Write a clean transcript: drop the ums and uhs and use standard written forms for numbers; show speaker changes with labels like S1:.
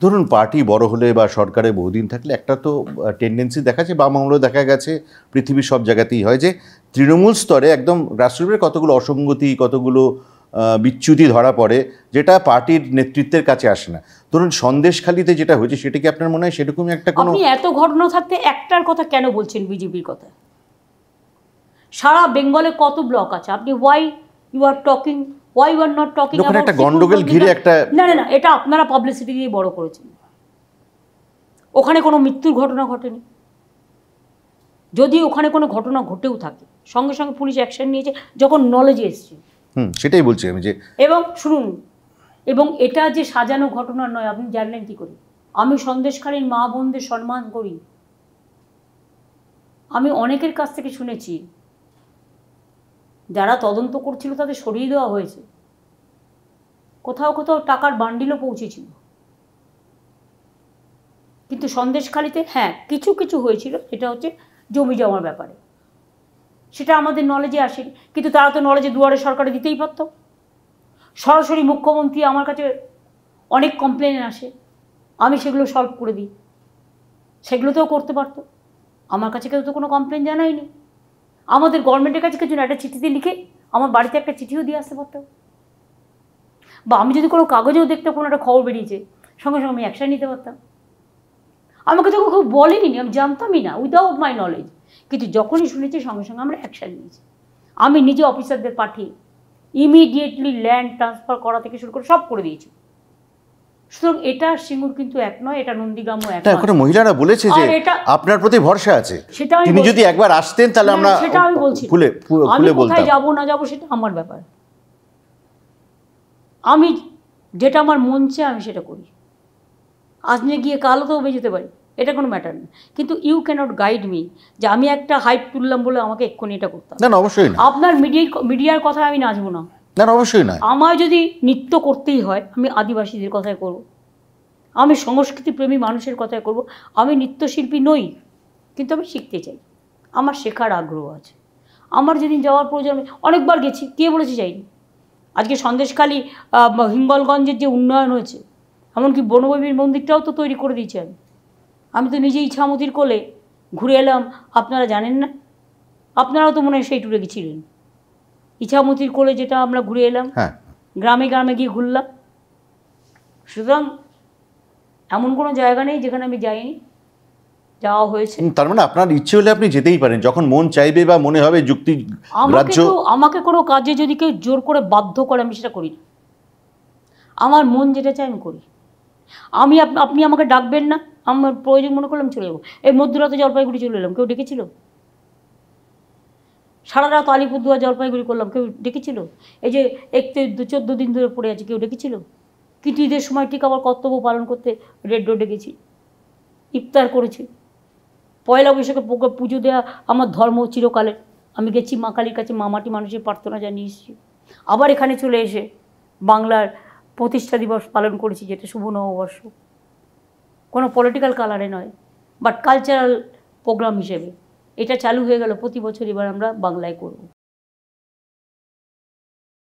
S1: ধরুন পার্টি বড় হলে বা সরকারে বহুদিন থাকলে একটা তো টেন্ডেন্সি দেখা যায়, বাম আমলেও দেখা গেছে, পৃথিবীর সব জায়গাতেই হয়, যে তৃণমূল স্তরে একদম গ্রাসরুটের কতগুলো অসঙ্গতি, কতগুলো বিচ্যুতি ধরা পড়ে, যেটা পার্টির নেতৃত্বের কাছে আসে না। ধরুন সন্দেশখালিতে যেটা হয়েছে, সেটা কি আপনার মনে হয় সেরকমই একটা কোনো?
S2: আপনি এত ঘটনা থাকতে একটার কথা কেন বলছেন বিজেপির কথা? সারা বেঙ্গলে কত ব্লক আছে, আপনি why you are talking, why you are not talking
S1: ওখানে একটা গন্ডগোল ঘিরে একটা,
S2: না না না, এটা আপনারা পাবলিসিটি দিয়ে বড় করেছেন। ওখানে কোনো মৃত্যুর ঘটনা ঘটেনি। যদি ওখানে কোনো ঘটনা ঘটেও থাকে, সঙ্গে সঙ্গে পুলিশ অ্যাকশন নিয়েছে যখন নলেজে এসছে।
S1: সেটাই বলছি আমি যে,
S2: এবং শুনুন, এবং এটা যে সাজানো ঘটনা নয়, আপনি জানলেন কি করে? আমি সন্দেশখালীর মা বোনদের সম্মান করি। আমি অনেকের কাছ থেকে শুনেছি যারা তদন্ত করছিল তাদের সরিয়ে দেওয়া হয়েছে, কোথাও কোথাও টাকার বান্ডিলও পৌঁছেছিল। কিন্তু সন্দেশখালীতে হ্যাঁ কিছু কিছু হয়েছিল, এটা হচ্ছে জমি জমার ব্যাপারে, সেটা আমাদের নলেজে আসেনি। কিন্তু তারা তো নলেজে দুয়ারে সরকারে দিতেই পারত। সরাসরি মুখ্যমন্ত্রী আমার কাছে অনেক কমপ্লেন আসে, আমি সেগুলো সলভ করে দিই, সেগুলোতেও করতে পারতো। আমার কাছে কেউ তো কোনো কমপ্লেন জানায়নি। আমাদের গভর্নমেন্টের কাছে কিছু না, একটা চিঠিতে লিখে আমার বাড়িতে একটা চিঠিও দিয়ে আসতে পারতো। বা আমি যদি কোনো কাগজেও দেখতাম কোনো একটা খবর বেরিয়েছে, সঙ্গে সঙ্গে আমি অ্যাকশন নিতে পারতাম। আমাকে তখন খুব বলেনি, আমি জানতামই না, উইদাউট মাই নলেজ। কিন্তু যখনই শুনেছি সঙ্গে সঙ্গে আমরা অ্যাকশন নিয়েছি। আমি নিজে অফিসারদের পাঠিয়ে ইমিডিয়েটলি ল্যান্ড ট্রান্সফার করা থেকে শুরু করে সব করে দিয়েছি। সুতরাং এটা সিঙ্গুর কিন্তু এক নয়, এটা নন্দীগ্রামও এক নয়।
S1: এখন মহিলারা বলেছে যে আপনার প্রতি ভরসা আছে, তিনি যদি একবার আসতেন তাহলে আমরা,
S2: সেটা আমি বলছি,
S1: খুলে
S2: আমি
S1: বলতাম।
S2: কোথায় যাবো না যাবো সেটা আমার ব্যাপার। আমি যেটা আমার মন চায় আমি সেটা করি। আজ নিয়ে গিয়ে কালও তো বেজে যেতে পারি, এটা কোনো ম্যাটার না। কিন্তু ইউ ক্যানট গাইড মি যে আমি একটা হাইপ তুললাম বলে আমাকে এক্ষুনি এটা করতাম।
S1: না অবশ্যই না।
S2: আপনার মিডিয়ার কথায় আমি নাচবো না।
S1: না অবশ্যই না।
S2: আমার যদি নৃত্য করতেই হয় আমি আদিবাসীদের কথাই করব, আমি সংস্কৃতিপ্রেমী মানুষের কথাই করব। আমি নৃত্যশিল্পী নই, কিন্তু আমি শিখতে চাই, আমার শেখার আগ্রহ আছে। আমার যেদিন যাওয়ার প্রয়োজন, আমি অনেকবার গেছি, কে বলেছে যাইনি? আজকে সন্দেশখালী হিঙ্গলগঞ্জের যে উন্নয়ন হয়েছে, এমনকি বনভূমির মন্দিরটাও তো তৈরি করে দিয়েছি আমি তো নিজে ইছামতির কোলে ঘুরে এলাম, আপনারা জানেন না? আপনারাও তো মনে হয় সেই ট্যুরে গেছিলেন, ইছামতির কোলে যেটা আমরা ঘুরে এলাম, গ্রামে গ্রামে গিয়ে ঘুরলাম। সুতরাং এমন কোনো জায়গা নেই যেখানে আমি যাইনি, যাওয়া হয়েছে।
S1: তার মানে আপনার ইচ্ছে হলে আপনি যেতেই পারেন যখন মন চাইবে বা মনে হবে যুক্তি গ্রাহ্য।
S2: আমাকে কোনো কাজে যদি কেউ জোর করে বাধ্য করে আমি সেটা করি না, আমার মন যেটা চাই আমি করি। আপনি আমাকে ডাকবেন না, আমার প্রয়োজন মনে করলাম চলে যাবো। এই মধ্যরাতে জলপাইগুড়ি চলে এলাম, কেউ ডেকেছিল? সারা রাত আলিপুরদুয়ার জলপাইগুড়ি করলাম, কেউ ডেকেছিল? এই যে 14 দিন ধরে পড়ে আছে, কেউ ডেকেছিল? কিন্তু ঈদের সময় ঠিক আবার কর্তব্য পালন করতে রেড রোডে গেছি, ইফতার করেছি। পয়লা বৈশাখে পুজো দেওয়া আমার ধর্ম চিরকালের। আমি গেছি মা কালীর কাছে, মামাটি মানুষের প্রার্থনা জানিয়ে এসেছি। আবার এখানে চলে এসে বাংলার প্রতিষ্ঠা দিবস পালন করেছি, যেটা শুভ নববর্ষ। কোনো পলিটিক্যাল কালারে নয়, বাট কালচারাল প্রোগ্রাম হিসেবে এটা চালু হয়ে গেল প্রতি বছর। এবার আমরা বাংলায় করব।